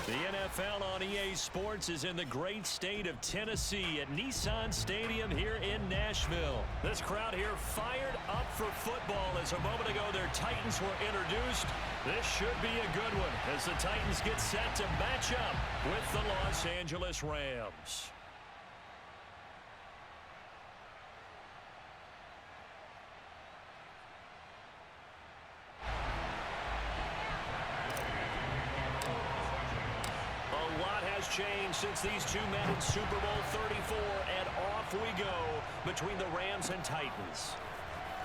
The NFL on EA Sports is in the great state of Tennessee at Nissan Stadium here in Nashville. This crowd here fired up for football as a moment ago their Titans were introduced. This should be a good one as the Titans get set to match up with the Los Angeles Rams. Changed since these two met in Super Bowl 34, and off we go between the Rams and Titans.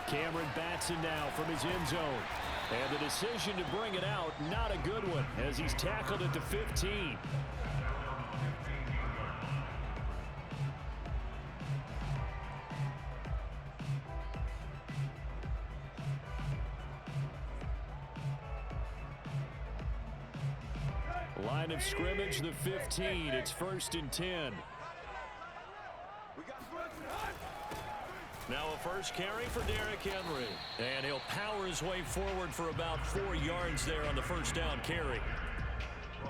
Cameron Batson now from his end zone. And the decision to bring it out, not a good one, as he's tackled at the 15. Line of scrimmage, the 15. It's 1st and 10. Now a first carry for Derrick Henry. And he'll power his way forward for about 4 yards there on the first down carry.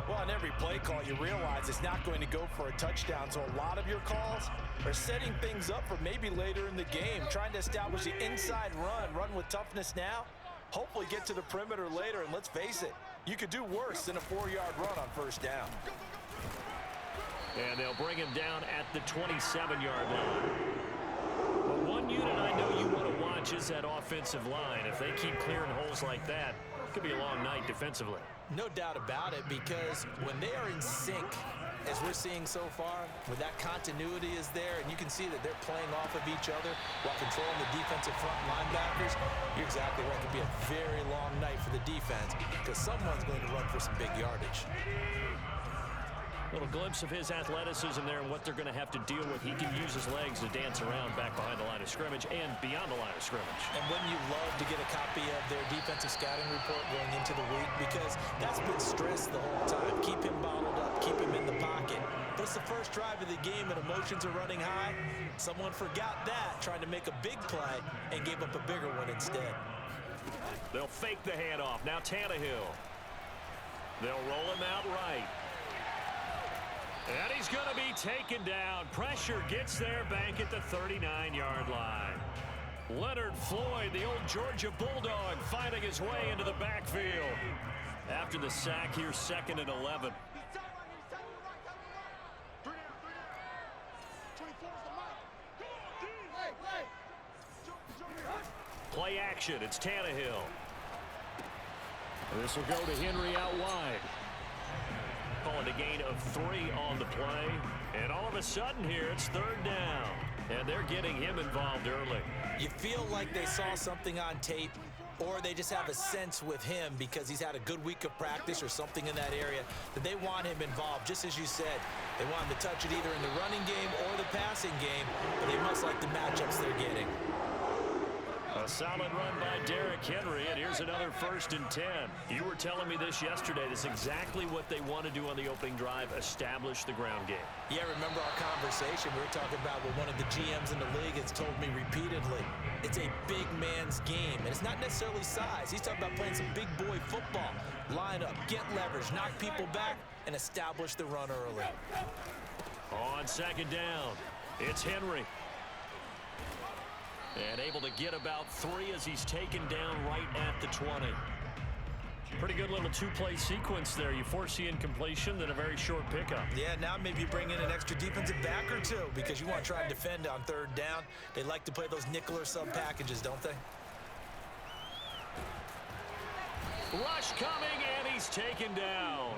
Well, on every play call, you realize it's not going to go for a touchdown. So a lot of your calls are setting things up for maybe later in the game, trying to establish the inside run with toughness now. Hopefully get to the perimeter later, and let's face it, you could do worse than a 4-yard run on first down. And they'll bring him down at the 27-yard line. But one unit I know you want to watch is that offensive line. If they keep clearing holes like that, it could be a long night defensively. No doubt about it, because when they are in sync, as we're seeing so far, when that continuity is there and you can see that they're playing off of each other while controlling the defensive front linebackers, you're exactly right. It could be a very long night for the defense because someone's going to run for some big yardage. Little glimpse of his athleticism there and what they're going to have to deal with. He can use his legs to dance around back behind the line of scrimmage and beyond the line of scrimmage. And wouldn't you love to get a copy of their defensive scouting report going into the week? Because that's been stressed the whole time. Keep him bottled up, keep him in the pocket. But it's the first drive of the game and emotions are running high. Someone forgot that, trying to make a big play and gave up a bigger one instead. They'll fake the handoff. Now Tannehill. They'll roll him out right. And he's going to be taken down. Pressure gets there back at the 39-yard line. Leonard Floyd, the old Georgia Bulldog, finding his way into the backfield. After the sack here, 2nd and 11. Play action. It's Tannehill. This will go to Henry out wide. Calling a gain of 3 on the play. And all of a sudden here, it's 3rd down. And they're getting him involved early. You feel like they saw something on tape, or they just have a sense with him because he's had a good week of practice or something in that area that they want him involved. Just as you said, they want him to touch it either in the running game or the passing game, but they must like the matchups they're getting. A solid run by Derrick Henry, and here's another 1st and 10. You were telling me this yesterday. This is exactly what they want to do on the opening drive, establish the ground game. Yeah, remember our conversation? We were talking about what one of the GMs in the league has told me repeatedly. It's a big man's game, and it's not necessarily size. He's talking about playing some big boy football. Line up, get leverage, knock people back, and establish the run early. On 2nd down, it's Henry. And able to get about 3 as he's taken down right at the 20. Pretty good little 2-play sequence there. You foresee incompletion, then a very short pickup. Yeah, now maybe bring in an extra defensive back or two because you want to try and defend on 3rd down. They like to play those nickel or sub packages, don't they? Rush coming, and he's taken down.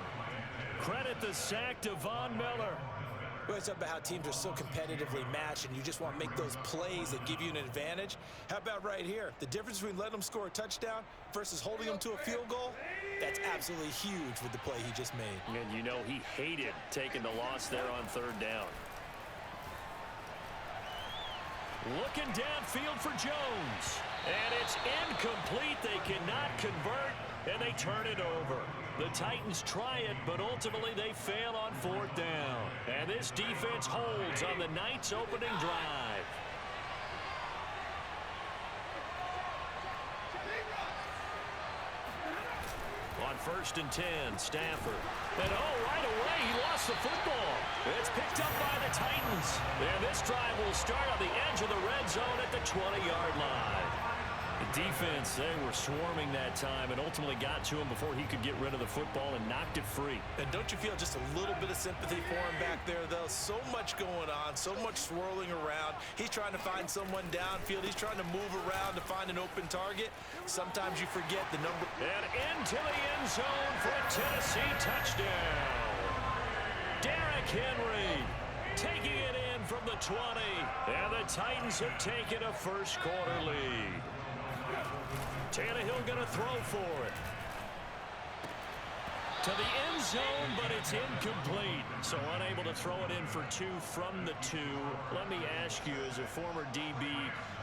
Credit the sack to Von Miller. We always talk about how teams are so competitively matched and you just want to make those plays that give you an advantage. How about right here? The difference between letting them score a touchdown versus holding them to a field goal, that's absolutely huge with the play he just made. And you know he hated taking the loss there on 3rd down. Looking downfield for Jones. And it's incomplete. They cannot convert, and they turn it over. The Titans try it, but ultimately they fail on 4th down. And this defense holds on the night's opening drive. On 1st and 10, Stafford. And right away, he lost the football. It's picked up by the Titans. And this drive will start on the edge of the red zone at the 20-yard line. The defense, they were swarming that time and ultimately got to him before he could get rid of the football and knocked it free. And don't you feel just a little bit of sympathy for him back there, though? So much going on, so much swirling around. He's trying to find someone downfield. He's trying to move around to find an open target. Sometimes you forget the number. And into the end zone for a Tennessee touchdown. Derrick Henry taking it in from the 20. And the Titans have taken a first-quarter lead. Tannehill going to throw for it. To the end zone, but it's incomplete. So unable to throw it in for 2 from the 2. Let me ask you, as a former DB,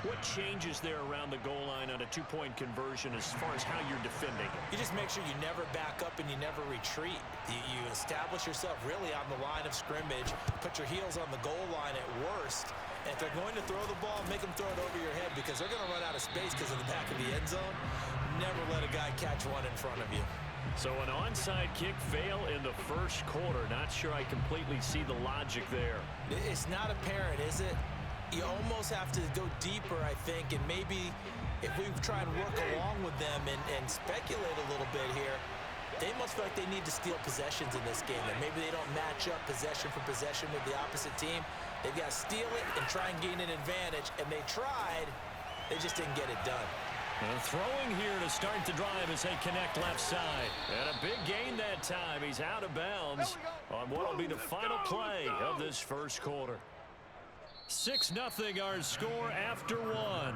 what changes there around the goal line on a 2-point conversion as far as how you're defending it? You just make sure you never back up and you never retreat. You establish yourself really on the line of scrimmage, put your heels on the goal line at worst. And if they're going to throw the ball, make them throw it over your head because they're going to run out of space because of the back of the end zone. Never let a guy catch one in front of you. So an onside kick fail in the first quarter. Not sure I completely see the logic there. It's not apparent, is it? You almost have to go deeper, I think, and maybe if we try and work along with them and speculate a little bit here, they must feel like they need to steal possessions in this game, and maybe they don't match up possession for possession with the opposite team. They've got to steal it and try and gain an advantage, and they tried. They just didn't get it done. And throwing here to start the drive as they connect left side. And a big gain that time. He's out of bounds on what will be the final play of this first quarter. 6-0 our score after 1.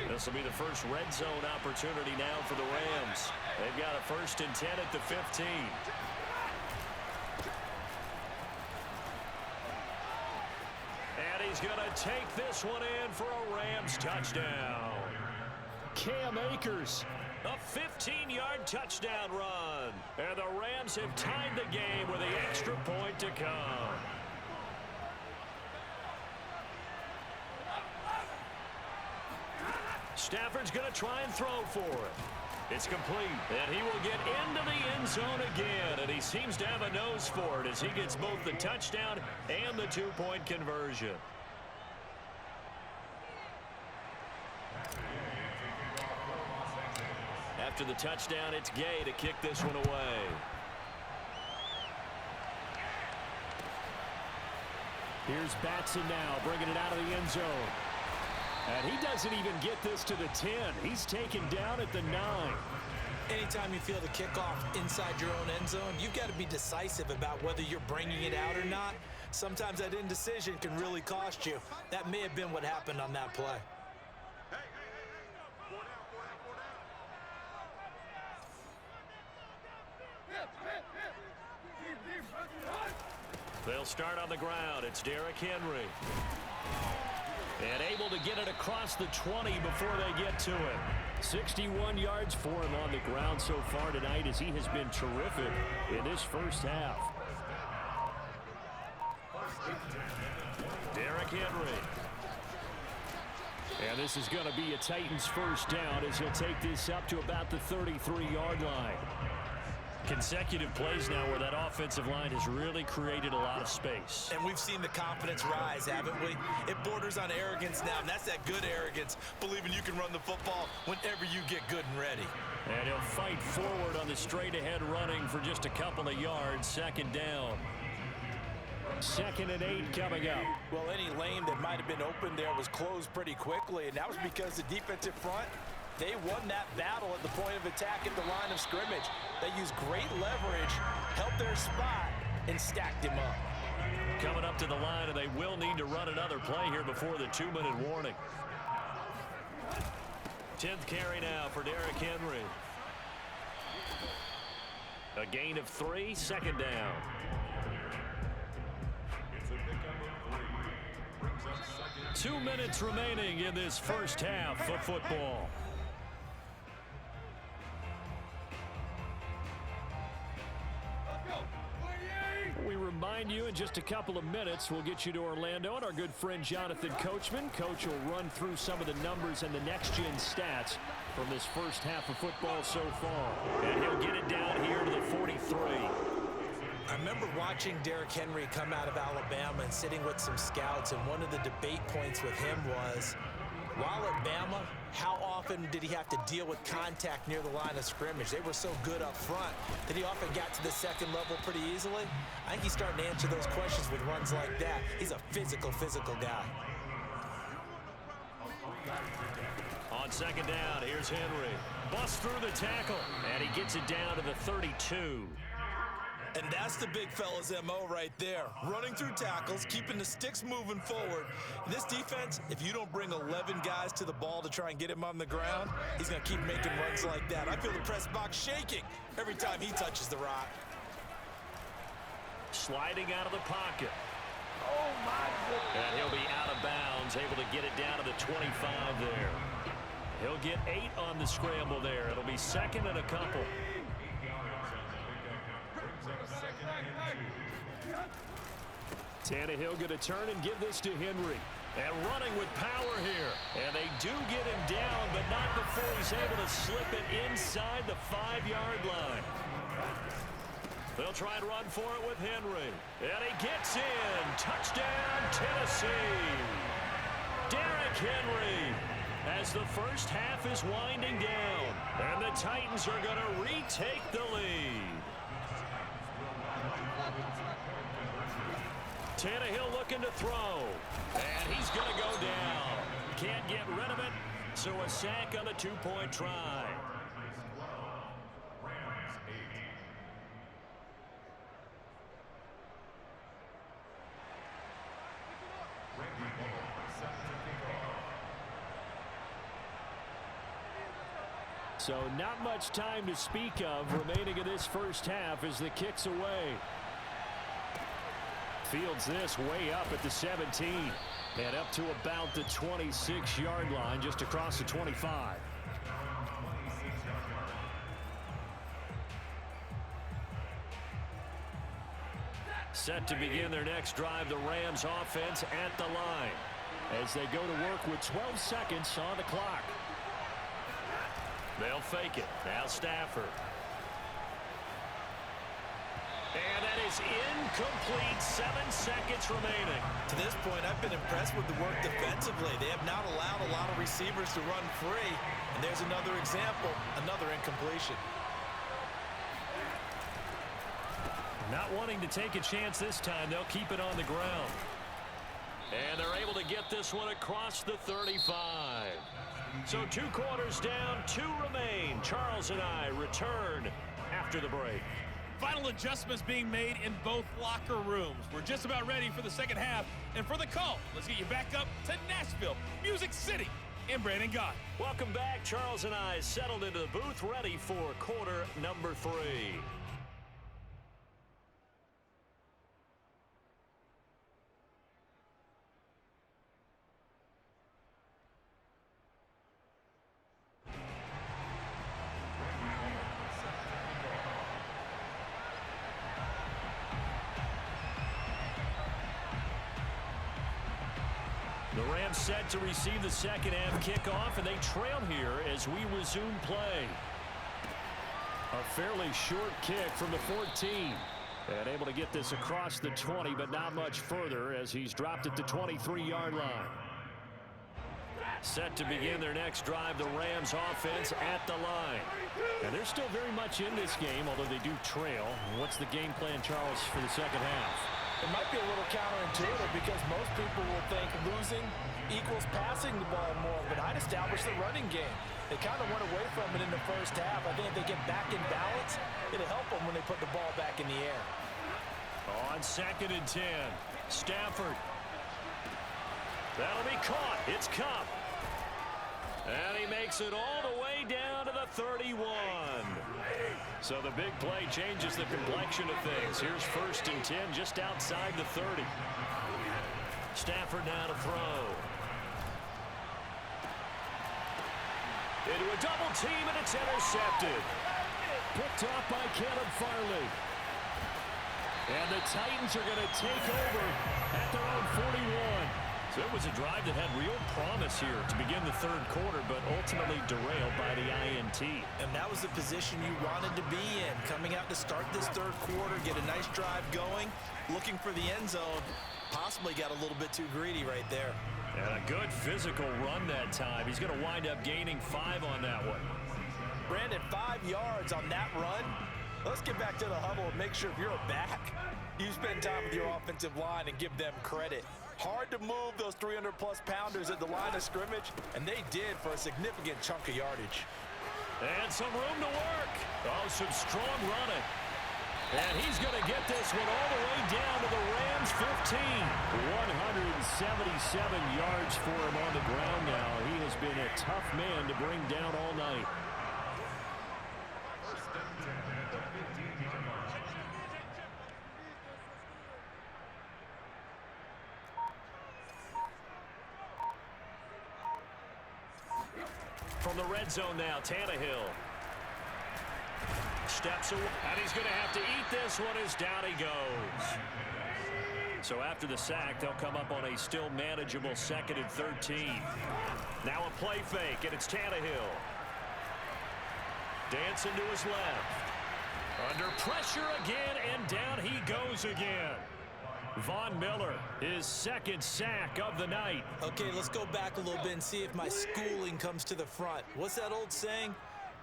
This will be the first red zone opportunity now for the Rams. They've got a 1st and 10 at the 15. And he's going to take this one in for a Rams touchdown. Cam Akers, a 15-yard touchdown run. And the Rams have tied the game with the extra point to come. Stafford's going to try and throw for it. It's complete, and he will get into the end zone again, and he seems to have a nose for it as he gets both the touchdown and the 2-point conversion. After the touchdown, it's Gay to kick this one away. Here's Batson now, bringing it out of the end zone. And he doesn't even get this to the 10. He's taken down at the 9. Anytime you feel the kickoff inside your own end zone, you've got to be decisive about whether you're bringing it out or not. Sometimes that indecision can really cost you. That may have been what happened on that play. They'll start on the ground. It's Derrick Henry. And able to get it across the 20 before they get to it. 61 yards for him on the ground so far tonight as he has been terrific in this first half. Derrick Henry. And this is going to be a Titans first down as he'll take this up to about the 33-yard line. Consecutive plays now where that offensive line has really created a lot of space. And we've seen the confidence rise, haven't we? It borders on arrogance now, and that's that good arrogance, believing you can run the football whenever you get good and ready. And he'll fight forward on the straight-ahead running for just a couple of yards. 2nd down. 2nd and 8 coming up. Well, any lane that might have been open there was closed pretty quickly, and that was because the defensive front, they won that battle at the point of attack at the line of scrimmage. They used great leverage, helped their spot, and stacked him up. Coming up to the line, and they will need to run another play here before the 2-minute warning. 10th carry now for Derrick Henry. A gain of 3, 2nd down. Two minutes remaining in this first half of football. We remind you, in just a couple of minutes, we'll get you to Orlando, and our good friend Jonathan Coachman. Coach will run through some of the numbers and the next-gen stats from this first half of football so far. And he'll get it down here to the 43. I remember watching Derrick Henry come out of Alabama and sitting with some scouts, and one of the debate points with him was, while at Bama, how often did he have to deal with contact near the line of scrimmage? They were so good up front that he often got to the second level pretty easily. I think he's starting to answer those questions with runs like that. He's a physical guy. On second down, here's Henry. Busts through the tackle, and he gets it down to the 32. And that's the big fella's MO right there. Running through tackles, keeping the sticks moving forward. This defense, if you don't bring 11 guys to the ball to try and get him on the ground, he's going to keep making runs like that. I feel the press box shaking every time he touches the rock. Sliding out of the pocket. Oh, my goodness. And he'll be out of bounds, able to get it down to the 25 there. He'll get 8 on the scramble there. It'll be second and a couple. Tannehill going to turn and give this to Henry. And running with power here. And they do get him down, but not before he's able to slip it inside the 5-yard line. They'll try and run for it with Henry. And he gets in. Touchdown, Tennessee. Derrick Henry, as the first half is winding down. And the Titans are going to retake the lead. Tannehill looking to throw. And he's going to go down. Can't get rid of it, so a sack on a 2-point try. So not much time to speak of remaining in this first half as the kick's away. Fields this way up at the 17 and up to about the 26-yard line, just across the 25. Set to begin their next drive, the Rams offense at the line as they go to work with 12 seconds on the clock. They'll fake it. Now Stafford. And that is incomplete. 7 seconds remaining. To this point, I've been impressed with the work defensively. They have not allowed a lot of receivers to run free. And there's another example, another incompletion. Not wanting to take a chance this time, they'll keep it on the ground. And they're able to get this one across the 35. So 2 quarters down, 2 remain. Charles and I return after the break. Final adjustments being made in both locker rooms. We're just about ready for the second half. And for the call, let's get you back up to Nashville, Music City, and Brandon Gott. Welcome back. Charles and I settled into the booth, ready for quarter number 3. The Rams set to receive the second half kickoff, and they trail here as we resume play. A fairly short kick from the 14. And able to get this across the 20, but not much further as he's dropped at the 23-yard line. Set to begin their next drive, the Rams offense at the line. And they're still very much in this game, although they do trail. What's the game plan, Charles, for the second half? It might be a little counterintuitive because most people will think losing equals passing the ball more, but I'd establish the running game. They kind of went away from it in the first half. I think if they get back in balance, it'll help them when they put the ball back in the air. On second and 10, Stafford. That'll be caught. It's Kupp. And he makes it all the way down to the 31. So the big play changes the complexion of things. Here's first and 10 just outside the 30. Stafford now to throw. Into a double team, and it's intercepted. Picked off by Caleb Farley. And the Titans are going to take over at their own 41. So it was a drive that had real promise here to begin the third quarter, but ultimately derailed by the INT. And that was the position you wanted to be in. Coming out to start this third quarter, get a nice drive going, looking for the end zone. Possibly got a little bit too greedy right there. And a good physical run that time. He's going to wind up gaining 5 on that one. Brandon, 5 yards on that run. Let's get back to the huddle and make sure if you're a back, you spend time with your offensive line and give them credit. Hard to move those 300-plus pounders at the line of scrimmage, and they did for a significant chunk of yardage. And some room to work. Oh, some strong running. And he's going to get this one all the way down to the Rams' 15. 177 yards for him on the ground now. He has been a tough man to bring down all night. From the red zone now, Tannehill. Steps away, and he's going to have to eat this one as down he goes. So after the sack, they'll come up on a still manageable 2nd and 13. Now a play fake, and it's Tannehill. Dancing to his left. Under pressure again, and down he goes again. Von Miller, his 2nd sack of the night. Okay, let's go back a little bit and see if my schooling comes to the front. What's that old saying?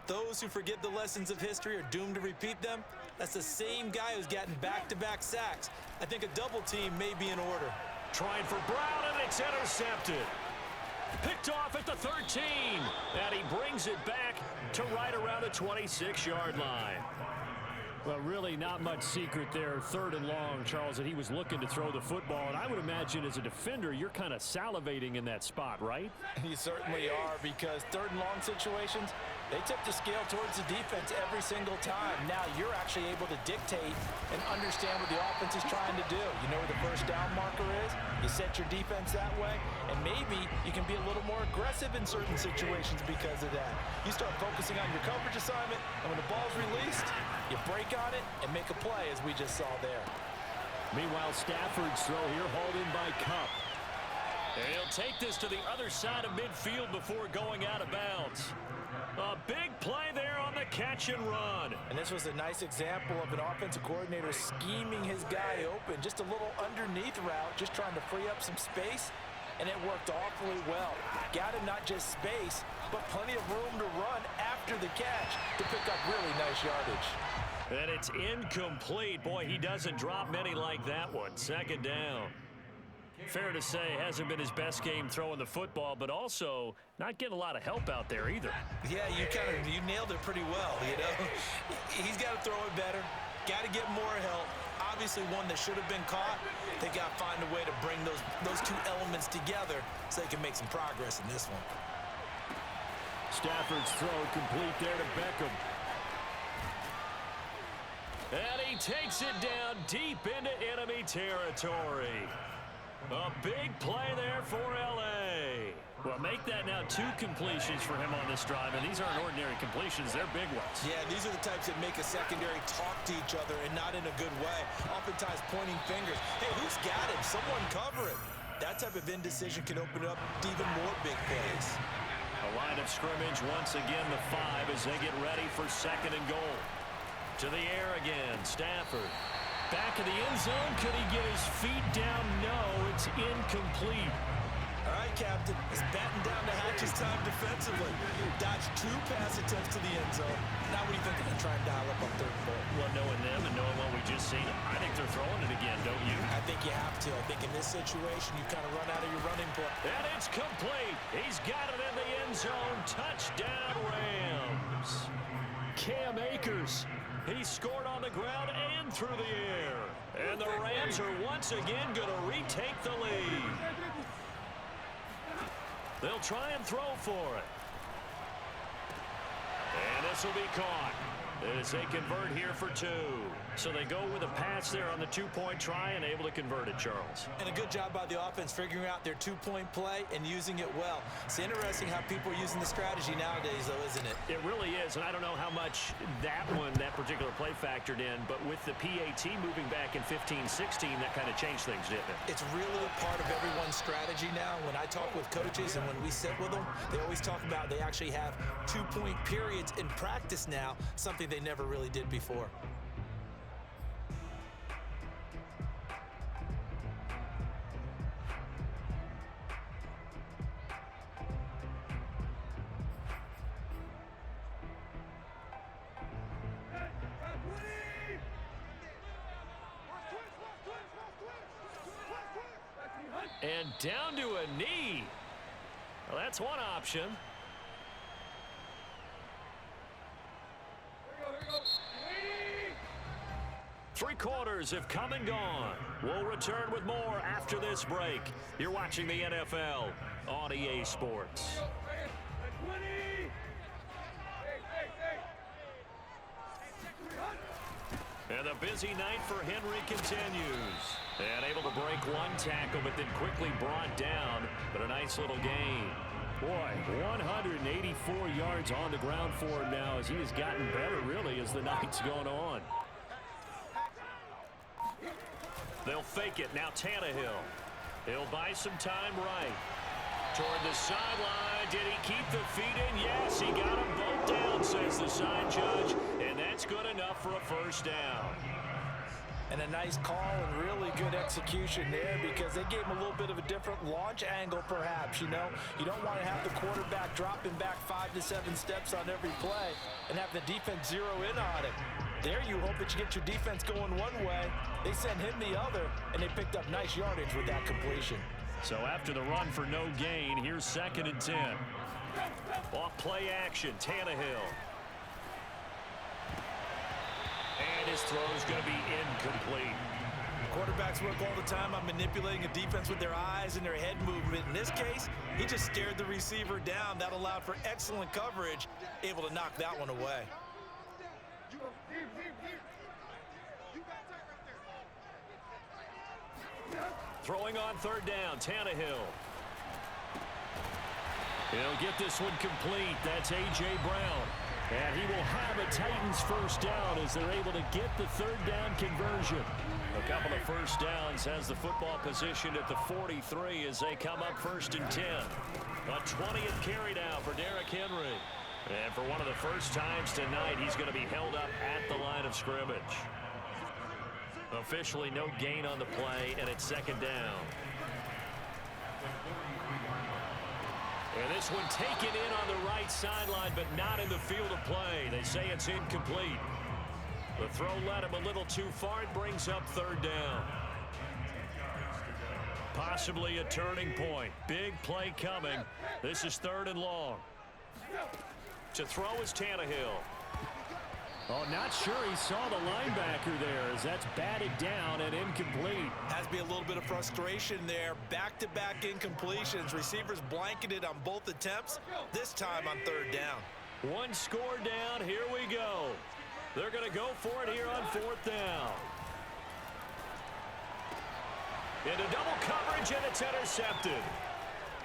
Those who forget the lessons of history are doomed to repeat them. That's the same guy who's gotten back-to-back sacks. I think a double team may be in order. Trying for Brown, and it's intercepted. Picked off at the 13. And he brings it back to right around the 26-yard line. Well, really not much secret there. 3rd and long, Charles, that he was looking to throw the football. And I would imagine as a defender, you're kind of salivating in that spot, right? You certainly are, because 3rd and long situations, they tip the scale towards the defense every single time. Now you're actually able to dictate and understand what the offense is trying to do. You know where the first down marker is. You set your defense that way, and maybe you can be a little more aggressive in certain situations because of that. You start focusing on your coverage assignment, and when the ball's released, you break on it and make a play, as we just saw there. Meanwhile, Stafford's throw here hauled in by Kupp. And he'll take this to the other side of midfield before going out of bounds. A big play there on the catch and run. And this was a nice example of an offensive coordinator scheming his guy open. Just a little underneath route, just trying to free up some space, and it worked awfully well. Got him not just space, but plenty of room to run after the catch to pick up really nice yardage. And it's incomplete. Boy, he doesn't drop many like that one. 2nd down. Fair to say, hasn't been his best game throwing the football, but also not getting a lot of help out there either. Yeah, you nailed it pretty well, you know. He's got to throw it better. Got to get more help. Obviously one that should have been caught. They got to find a way to bring those two elements together so they can make some progress in this one. Stafford's throw complete there to Beckham. And he takes it down deep into enemy territory. A big play there for L.A. Well, make that now 2 completions for him on this drive, and these aren't ordinary completions. They're big ones. Yeah, these are the types that make a secondary talk to each other, and not in a good way. Oftentimes pointing fingers. Hey, who's got him? Someone cover him. That type of indecision can open up even more big plays. A line of scrimmage once again, the 5 as they get ready for 2nd and goal. To the air again, Stafford. Back of the end zone. Could he get his feet down? No, it's incomplete. All right, Captain. It's batten down the hatches time defensively. Dodged 2 pass attempts to the end zone. Now what do you think they're going to try and dial up on 3rd and 4? Well, knowing them and knowing what we just seen, I think they're throwing it again, don't you? I think you have to. I think in this situation, you kind of run out of your running play. And it's complete. He's got it in the end zone. Touchdown, Rams. Cam Akers. He scored on the ground and through the air. And the Rams are once again going to retake the lead. They'll try and throw for it. And this will be caught. as they convert here for 2. So they go with a pass there on the 2-point try and able to convert it, Charles. And a good job by the offense figuring out their 2-point play and using it well. It's interesting how people are using the strategy nowadays, though, isn't it? It really is, and I don't know how much that particular play factored in, but with the PAT moving back in 15-16, that kind of changed things, didn't it? It's really a part of everyone's strategy now. When I talk with coaches and when we sit with them, they always talk about they actually have 2-point periods in practice now, something they never really did before. And down to a knee. Well, that's one option. Three quarters have come and gone. We'll return with more after this break. You're watching the NFL on EA Sports. And the busy night for Henry continues. And able to break one tackle, but then quickly brought down. But a nice little gain. Boy, 184 yards on the ground for him now as he has gotten better, really, as the night's gone on. They'll fake it. Now Tannehill. He'll buy some time right. Toward the sideline. Did he keep the feet in? Yes, he got them both down, says the side judge. And that's good enough for a first down. And a nice call and really good execution there because they gave him a little bit of a different launch angle perhaps, you know. You don't want to have the quarterback dropping back 5 to 7 steps on every play and have the defense zero in on it. There you hope that you get your defense going one way. They sent him the other, and they picked up nice yardage with that completion. So after the run for no gain, here's 2nd and 10. Off play action, Tannehill. And his throw is going to be incomplete. Quarterbacks work all the time on manipulating a defense with their eyes and their head movement. In this case, he just stared the receiver down. That allowed for excellent coverage, able to knock that one away. Throwing on 3rd down, Tannehill. He'll get this one complete. That's A.J. Brown. And he will have a Titans first down as they're able to get the 3rd down conversion. A couple of first downs has the football position at the 43 as they come up 1st and 10. A 20th carry now for Derrick Henry. And for one of the first times tonight, he's going to be held up at the line of scrimmage. Officially no gain on the play, and it's 2nd down. And this one taken in on the right sideline, but not in the field of play. They say it's incomplete. The throw led him a little too far. It brings up 3rd down. Possibly a turning point. Big play coming. This is 3rd and long. To throw is Tannehill. Oh, not sure he saw the linebacker there as that's batted down and incomplete. Has to be a little bit of frustration there. Back-to-back incompletions. Receivers blanketed on both attempts, this time on 3rd down. One score down. Here we go. They're going to go for it here on 4th down. Into double coverage, and it's intercepted.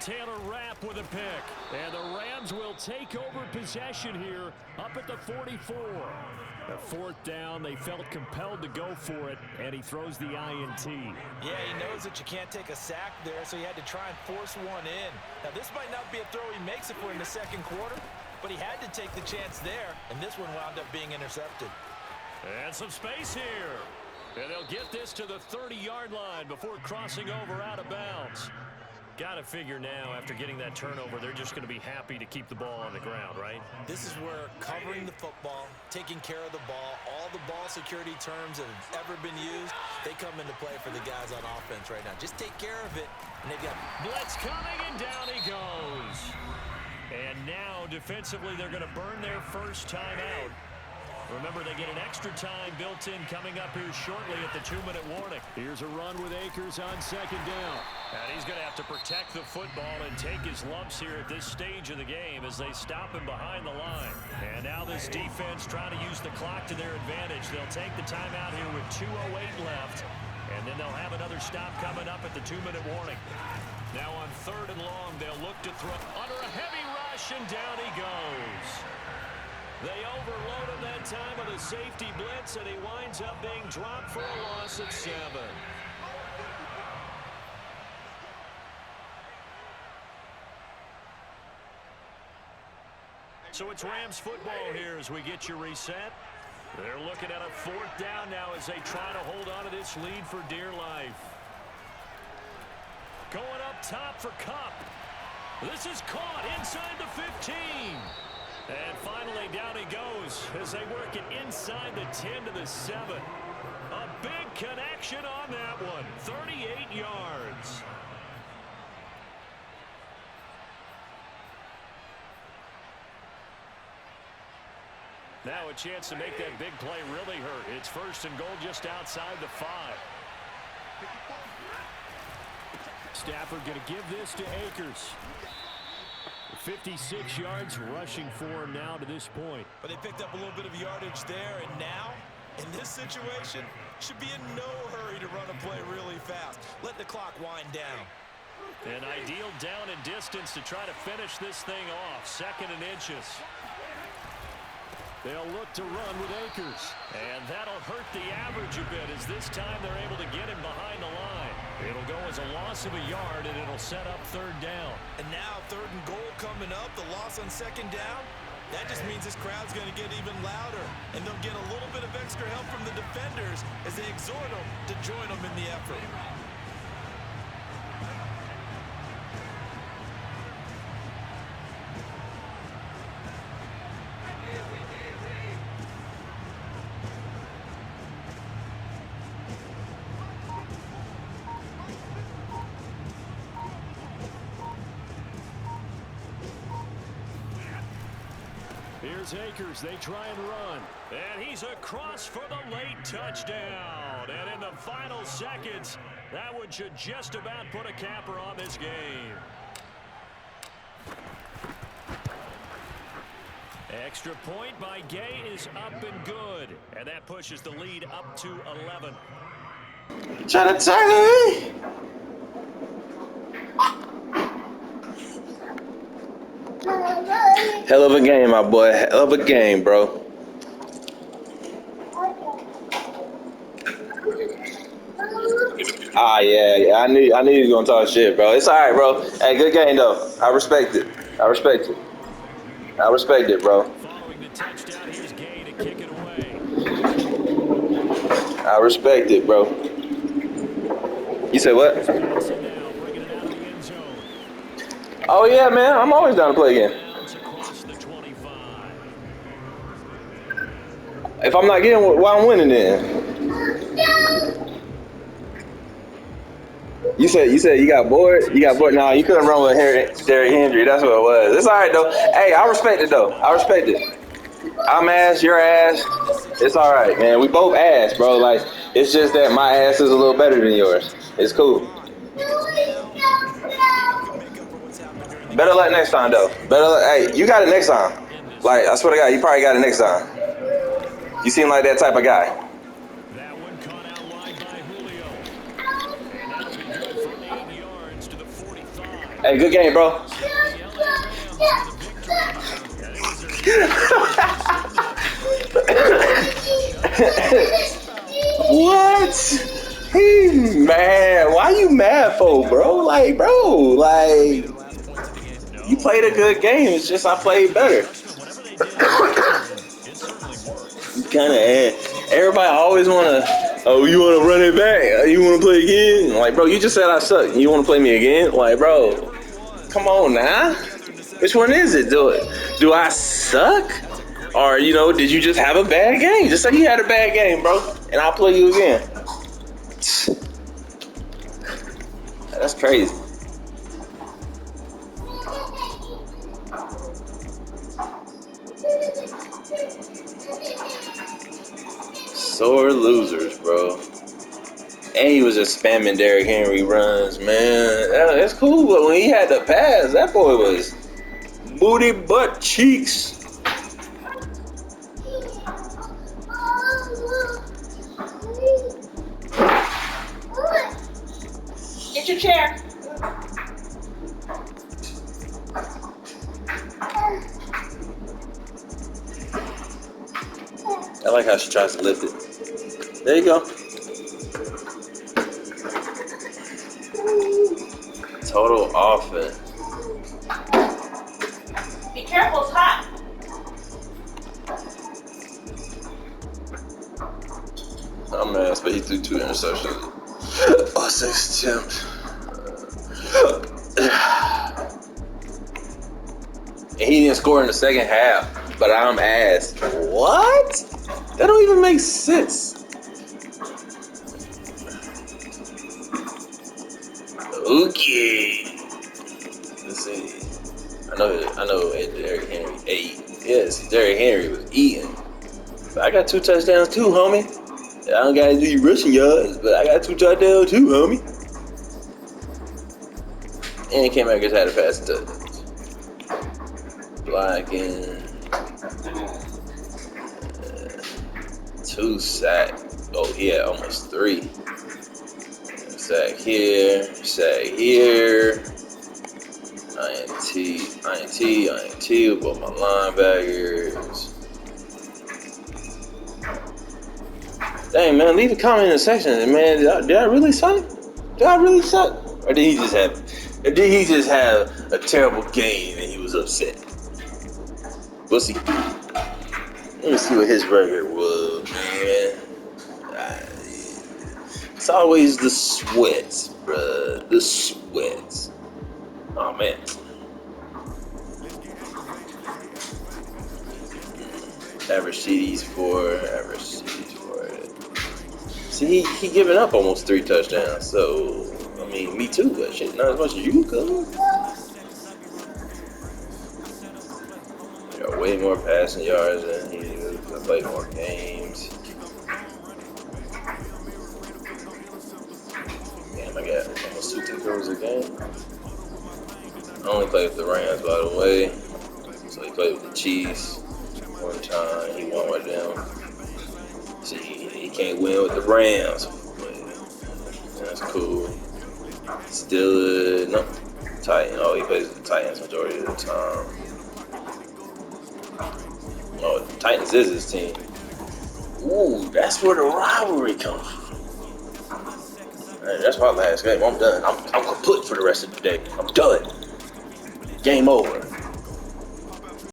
Taylor Rapp with a pick. And the Rams will take over possession here up at the 44. At 4th down, they felt compelled to go for it, and he throws the INT. Yeah, he knows that you can't take a sack there, so he had to try and force one in. Now, this might not be a throw he makes if we're in the 2nd quarter, but he had to take the chance there, and this one wound up being intercepted. And some space here. And they'll get this to the 30-yard line before crossing over out of bounds. Got to figure now, after getting that turnover, they're just going to be happy to keep the ball on the ground, right? This is where covering the football, taking care of the ball, all the ball security terms that have ever been used, they come into play for the guys on offense right now. Just take care of it, and they've got blitz coming, and down he goes. And now, defensively, they're going to burn their first time out. Remember, they get an extra time built in coming up here shortly at the 2-minute warning. Here's a run with Akers on 2nd down. And he's going to have to protect the football and take his lumps here at this stage of the game as they stop him behind the line. And now this defense trying to use the clock to their advantage. They'll take the timeout here with 2:08 left. And then they'll have another stop coming up at the 2-minute warning. Now on 3rd and long, they'll look to throw under a heavy rush, and down he goes. They overloaded that time with a safety blitz, and he winds up being dropped for a loss of 7. So it's Rams football here as we get you reset. They're looking at a 4th down now as they try to hold on to this lead for dear life. Going up top for Kupp. This is caught inside the 15. And finally down he goes as they work it inside the 10 to the 7. A big connection on that one. 38 yards. Now a chance to make that big play really hurt. It's 1st and goal just outside the 5. Stafford going to give this to Akers. 56 yards rushing for him now to this point. But they picked up a little bit of yardage there, and now, in this situation, should be in no hurry to run a play really fast. Let the clock wind down. An ideal down and distance to try to finish this thing off. 2nd and inches. They'll look to run with Akers. And that'll hurt the average a bit as this time they're able to get him behind the line. It'll go as a loss of a yard, and it'll set up 3rd down. And now 3rd and goal coming up. The loss on 2nd down. That just means this crowd's going to get even louder. And they'll get a little bit of extra help from the defenders as they exhort them to join them in the effort. Here's Akers. They try and run. And he's across for the late touchdown. And in the final seconds, that one should just about put a capper on this game. Extra point by Gay is up and good. And that pushes the lead up to 11. Try to turn it. Hell of a game, my boy. Hell of a game, bro. Yeah. I knew you was gonna talk shit, bro. It's all right, bro. Hey, good game though. I respect it, bro. Following the touchdown, here's Gay to kick it away. I respect it, bro. You say what? Oh yeah, man. I'm always down to play again. If I'm not getting, why I'm winning then? You said you got bored. Nah, you couldn't run with Derrick Henry. That's what it was. It's all right though. Hey, I respect it though. I respect it. I'm ass, your ass. It's all right, man. We both ass, bro. Like it's just that my ass is a little better than yours. It's cool. Better luck next time though. Hey, you got it next time. Like I swear to God, you probably got it next time. You seem like that type of guy. That one caught out wide by Julio. And that'll be good for 8 yards to the 45. Hey, good game, bro. What? He mad. Why you mad for, bro? Like, you played a good game. It's just I played better. Kind of everybody always want to, you want to run it back? You want to play again? Like, bro, you just said I suck. You want to play me again? Like, bro, come on now. Which one is it? Do I suck? Or, did you just have a bad game? Just say you had a bad game, bro, and I'll play you again. That's crazy. Sore losers, bro. And he was just spamming Derrick Henry runs, man. That's cool, but when he had to pass, that boy was booty butt cheeks. I like how she tries to lift it. There you go. Total offense. Be careful, it's hot. I'm mad, but he threw 2 interceptions. 6 attempts. And he didn't score in the second half, but I'm ass. What? That don't even make sense. Okay. Let's see. I know Derrick Henry ate. Yes, Derrick Henry was eating. But I got 2 touchdowns too, homie. I don't gotta do your rushing yards, but I got 2 touchdowns too, homie. And Cam Akers had a pass touch. Blocking. 2 sacks. Oh, yeah, almost 3. Sack here, sack here. INT with both my linebackers. Dang, man, leave a comment in the section, man. Did I really suck? Did I really suck? Or did he just have a terrible game and he was upset? We'll see. Let me see what his record was, man. It's always the sweats, bruh. The sweats. Oh, man. Average CDs for. See, he giving up almost 3 touchdowns. So, I mean, me too, but shit, not as much as you could. Got way more passing yards than he do. I played more games. Damn, I got almost 2 takeovers a game. I only played with the Rams, by the way. So he played with the Chiefs one time. He won with them. See, he can't win with the Rams. That's cool. Still, no. Titan. Oh, he plays with the Titans majority of the time. Oh, the Titans is his team. Ooh, that's where the rivalry comes from. Right, that's my last game. I'm done. I'm kaput for the rest of the day. I'm done. Game over.